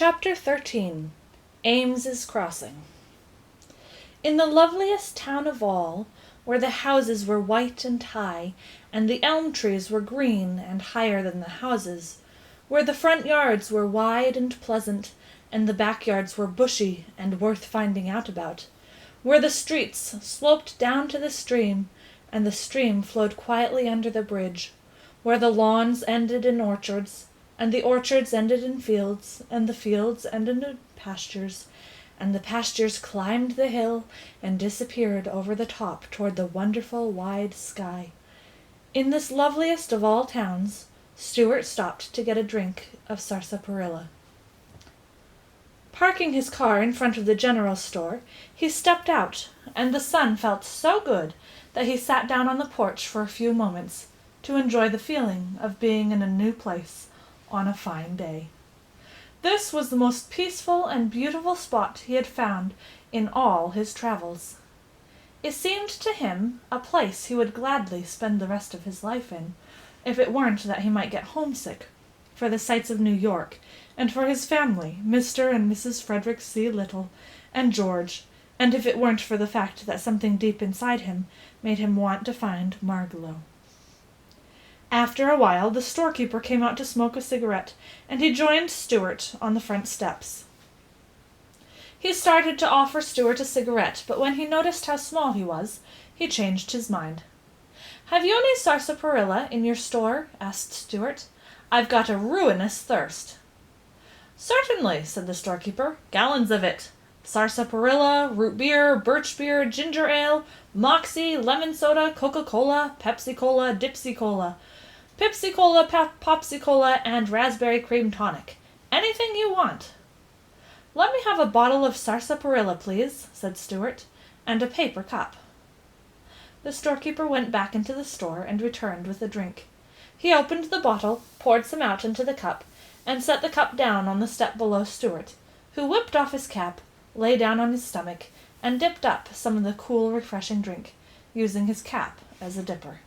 Chapter 13. Ames's Crossing. In the loveliest town of all, where the houses were white and high, and the elm trees were green and higher than the houses, where the front yards were wide and pleasant, and the backyards were bushy and worth finding out about, where the streets sloped down to the stream, and the stream flowed quietly under the bridge, where the lawns ended in orchards, and the orchards ended in fields, and the fields ended in pastures, and the pastures climbed the hill and disappeared over the top toward the wonderful wide sky. In this loveliest of all towns, Stuart stopped to get a drink of sarsaparilla. Parking his car in front of the general store, he stepped out, and the sun felt so good that he sat down on the porch for a few moments to enjoy the feeling of being in a new place on a fine day. This was the most peaceful and beautiful spot he had found in all his travels. It seemed to him a place he would gladly spend the rest of his life in, if it weren't that he might get homesick for the sights of New York, and for his family, Mr. and Mrs. Frederick C. Little, and George, and if it weren't for the fact that something deep inside him made him want to find Margalo. After a while, the storekeeper came out to smoke a cigarette, and he joined Stuart on the front steps. He started to offer Stuart a cigarette, but when he noticed how small he was, he changed his mind. "Have you any sarsaparilla in your store?" asked Stuart. "I've got a ruinous thirst." "Certainly," said the storekeeper. "Gallons of it. Sarsaparilla, root beer, birch beer, ginger ale, moxie, lemon soda, Coca-Cola, Pepsi-Cola, Dipsy-Cola, Pepsi-Cola, Popsy-Cola, and raspberry cream tonic. Anything you want." "Let me have a bottle of sarsaparilla, please," said Stuart, "and a paper cup." The storekeeper went back into the store and returned with a drink. He opened the bottle, poured some out into the cup, and set the cup down on the step below Stuart, who whipped off his cap, lay down on his stomach, and dipped up some of the cool, refreshing drink, using his cap as a dipper.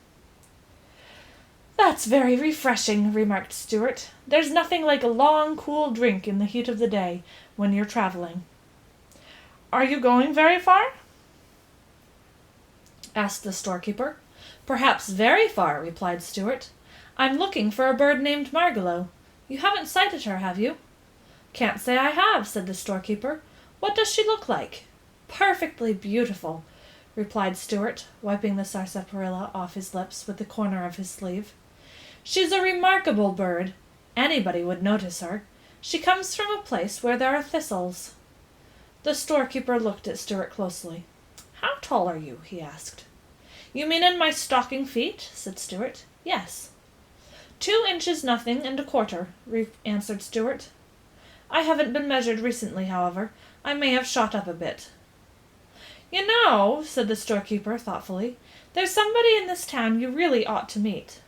"That's very refreshing," remarked Stuart. "There's nothing like a long, cool drink in the heat of the day when you're traveling." "Are you going very far?" asked the storekeeper. "Perhaps very far," replied Stuart. "I'm looking for a bird named Margalo. You haven't sighted her, have you?" "Can't say I have," said the storekeeper. "What does she look like?" "Perfectly beautiful," replied Stuart, wiping the sarsaparilla off his lips with the corner of his sleeve. "She's a remarkable bird. Anybody would notice her. She comes from a place where there are thistles." The storekeeper looked at Stuart closely. "How tall are you?" he asked. "You mean in my stocking feet?" said Stuart. "Yes." 2 inches nothing and a quarter," answered Stuart. "I haven't been measured recently, however. I may have shot up a bit." "You know," said the storekeeper thoughtfully, "there's somebody in this town you really ought to meet."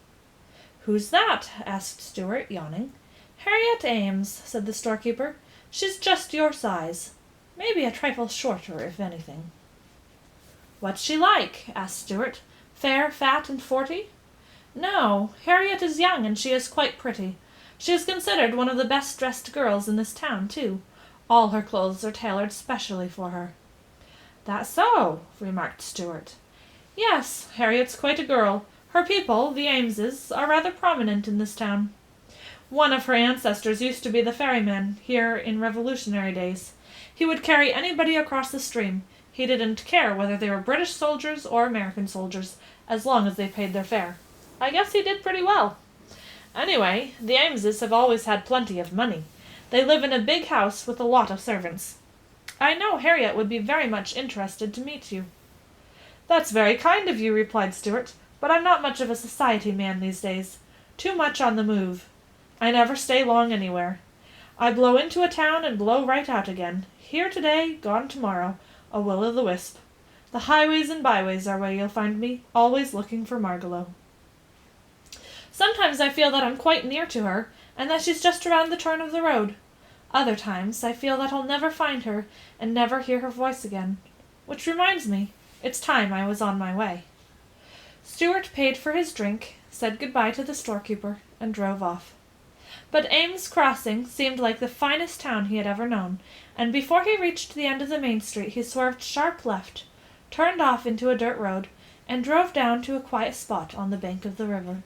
"Who's that?" asked Stuart, yawning. "Harriet Ames," said the storekeeper. "She's just your size. Maybe a trifle shorter, if anything." "What's she like?" asked Stuart. "Fair, fat, and 40? "No, Harriet is young, and she is quite pretty. She is considered one of the best-dressed girls in this town, too. All her clothes are tailored specially for her." "That so?" remarked Stuart. "Yes, Harriet's quite a girl. Her people, the Ameses, are rather prominent in this town. One of her ancestors used to be the ferryman here in Revolutionary days. He would carry anybody across the stream. He didn't care whether they were British soldiers or American soldiers, as long as they paid their fare. I guess he did pretty well. Anyway, the Ameses have always had plenty of money. They live in a big house with a lot of servants. I know Harriet would be very much interested to meet you." "That's very kind of you," replied Stuart, "but I'm not much of a society man these days. Too much on the move. I never stay long anywhere. I blow into a town and blow right out again. Here today, gone tomorrow, a will-o'-the-wisp. The highways and byways are where you'll find me, always looking for Margalo. Sometimes I feel that I'm quite near to her, and that she's just around the turn of the road. Other times I feel that I'll never find her and never hear her voice again. Which reminds me, it's time I was on my way." Stuart paid for his drink, said good-bye to the storekeeper, and drove off. But Ames Crossing seemed like the finest town he had ever known, and before he reached the end of the main street he swerved sharp left, turned off into a dirt road, and drove down to a quiet spot on the bank of the river.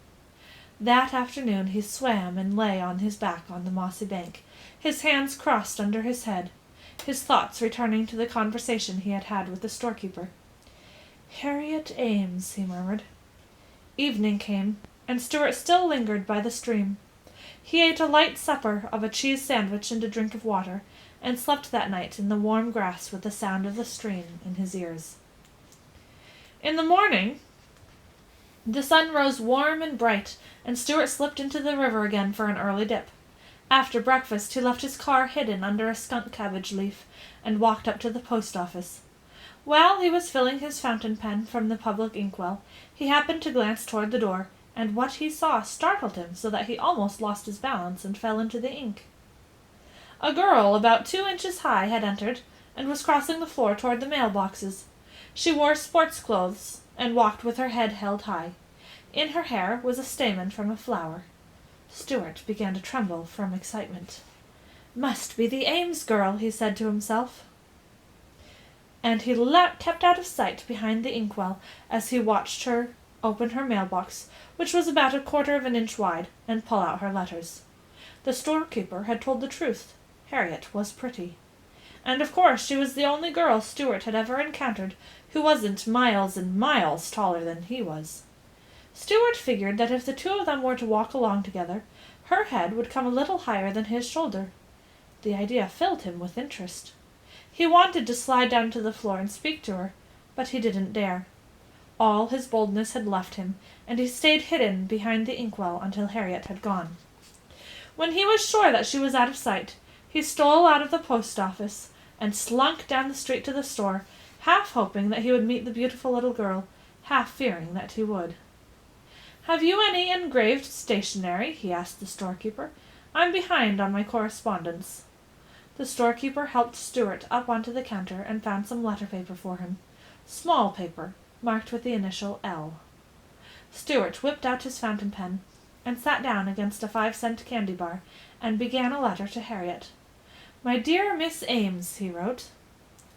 That afternoon he swam and lay on his back on the mossy bank, his hands crossed under his head, his thoughts returning to the conversation he had had with the storekeeper. "Harriet Ames," he murmured. Evening came, and Stuart still lingered by the stream. He ate a light supper of a cheese sandwich and a drink of water, and slept that night in the warm grass with the sound of the stream in his ears. In the morning, the sun rose warm and bright, and Stuart slipped into the river again for an early dip. After breakfast he left his car hidden under a skunk cabbage leaf, and walked up to the post office. While he was filling his fountain pen from the public inkwell, he happened to glance toward the door, and what he saw startled him so that he almost lost his balance and fell into the ink. A girl about 2 inches high had entered, and was crossing the floor toward the mailboxes. She wore sports clothes, and walked with her head held high. In her hair was a stamen from a flower. Stuart began to tremble from excitement. "Must be the Ames girl," he said to himself. And he kept out of sight behind the inkwell as he watched her open her mailbox, which was about 1/4 of an inch wide, and pull out her letters. The storekeeper had told the truth. Harriet was pretty. And of course she was the only girl Stuart had ever encountered who wasn't miles and miles taller than he was. Stuart figured that if the two of them were to walk along together, her head would come a little higher than his shoulder. The idea filled him with interest. He wanted to slide down to the floor and speak to her, but he didn't dare. All his boldness had left him, and he stayed hidden behind the inkwell until Harriet had gone. When he was sure that she was out of sight, he stole out of the post office and slunk down the street to the store, half hoping that he would meet the beautiful little girl, half fearing that he would. "Have you any engraved stationery?" he asked the storekeeper. "I'm behind on my correspondence." The storekeeper helped Stuart up onto the counter and found some letter paper for him. Small paper, marked with the initial L. Stuart whipped out his fountain pen, and sat down against a 5-cent candy bar, and began a letter to Harriet. "My dear Miss Ames," he wrote,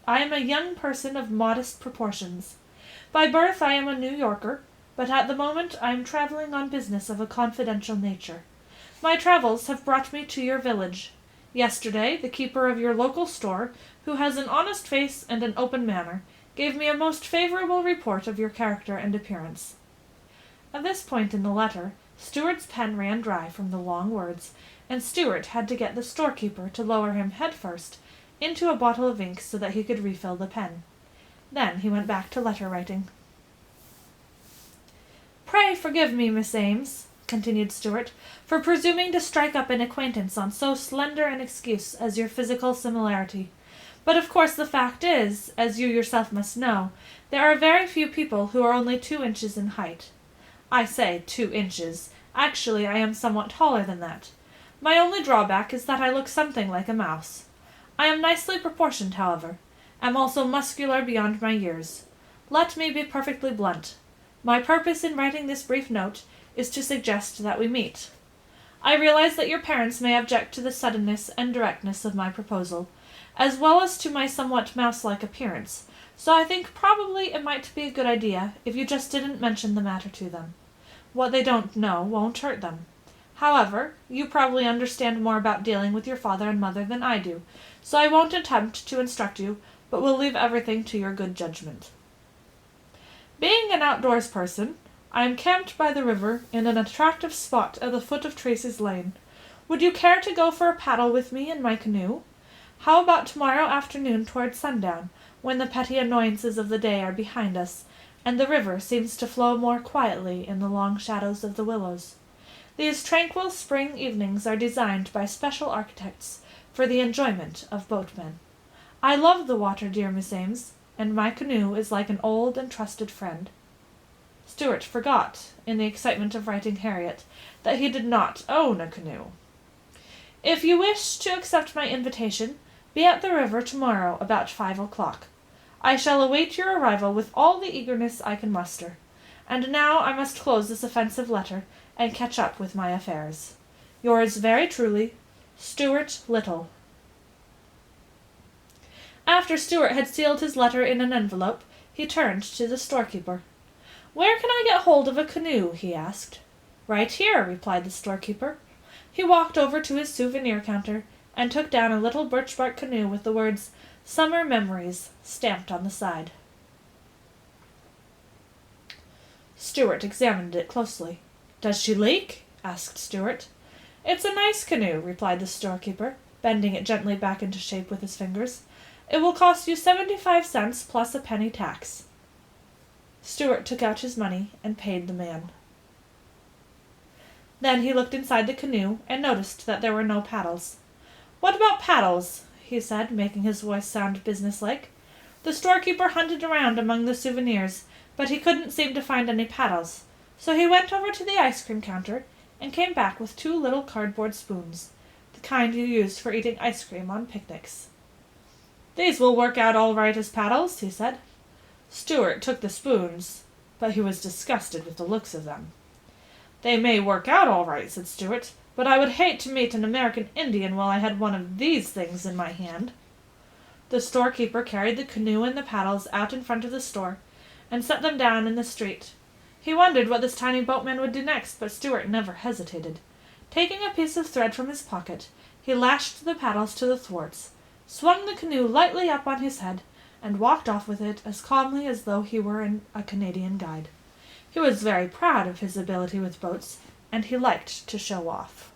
"I am a young person of modest proportions. By birth I am a New Yorker, but at the moment I am traveling on business of a confidential nature. My travels have brought me to your village. Yesterday the keeper of your local store, who has an honest face and an open manner, gave me a most favorable report of your character and appearance." At this point in the letter, Stuart's pen ran dry from the long words, and Stuart had to get the storekeeper to lower him head first into a bottle of ink so that he could refill the pen. Then he went back to letter writing. "Pray forgive me, Miss Ames," continued Stuart, "for presuming to strike up an acquaintance on so slender an excuse as your physical similarity. But of course the fact is, as you yourself must know, there are very few people who are only 2 inches in height. I say 2 inches. Actually, I am somewhat taller than that. My only drawback is that I look something like a mouse. I am nicely proportioned, however. Am also muscular beyond my years. Let me be perfectly blunt. My purpose in writing this brief note is to suggest that we meet. I realize that your parents may object to the suddenness and directness of my proposal, as well as to my somewhat mouse-like appearance, so I think probably it might be a good idea if you just didn't mention the matter to them. What they don't know won't hurt them. However, you probably understand more about dealing with your father and mother than I do, so I won't attempt to instruct you, but will leave everything to your good judgment. Being an outdoors person, I am camped by the river in an attractive spot at the foot of Tracy's Lane. Would you care to go for a paddle with me in my canoe? How about tomorrow afternoon toward sundown, when the petty annoyances of the day are behind us, and the river seems to flow more quietly in the long shadows of the willows? These tranquil spring evenings are designed by special architects for the enjoyment of boatmen. I love the water, dear Miss Ames, and my canoe is like an old and trusted friend." Stuart forgot, in the excitement of writing Harriet, that he did not own a canoe. "If you wish to accept my invitation, be at the river tomorrow about 5 o'clock. I shall await your arrival with all the eagerness I can muster. And now I must close this offensive letter and catch up with my affairs. Yours very truly, Stuart Little. After Stuart had sealed his letter in an envelope, he turned to the storekeeper. "Where can I get hold of a canoe?" he asked. "Right here," replied the storekeeper. He walked over to his souvenir counter and took down a little birch-bark canoe with the words "Summer Memories" stamped on the side. Stuart examined it closely. "Does she leak?" asked Stuart. "It's a nice canoe," replied the storekeeper, bending it gently back into shape with his fingers. "It will cost you 75 cents plus a penny tax." Stuart took out his money and paid the man. Then he looked inside the canoe and noticed that there were no paddles. "What about paddles?" he said, making his voice sound businesslike. The storekeeper hunted around among the souvenirs, but he couldn't seem to find any paddles, so he went over to the ice cream counter and came back with 2 little cardboard spoons, the kind you use for eating ice cream on picnics. "These will work out all right as paddles," he said. Stuart took the spoons, but he was disgusted with the looks of them. "They may work out all right," said Stuart, "but I would hate to meet an American Indian while I had one of these things in my hand." The storekeeper carried the canoe and the paddles out in front of the store and set them down in the street. He wondered what this tiny boatman would do next, but Stuart never hesitated. Taking a piece of thread from his pocket, he lashed the paddles to the thwarts, swung the canoe lightly up on his head, and walked off with it as calmly as though he were a Canadian guide. He was very proud of his ability with boats, and he liked to show off.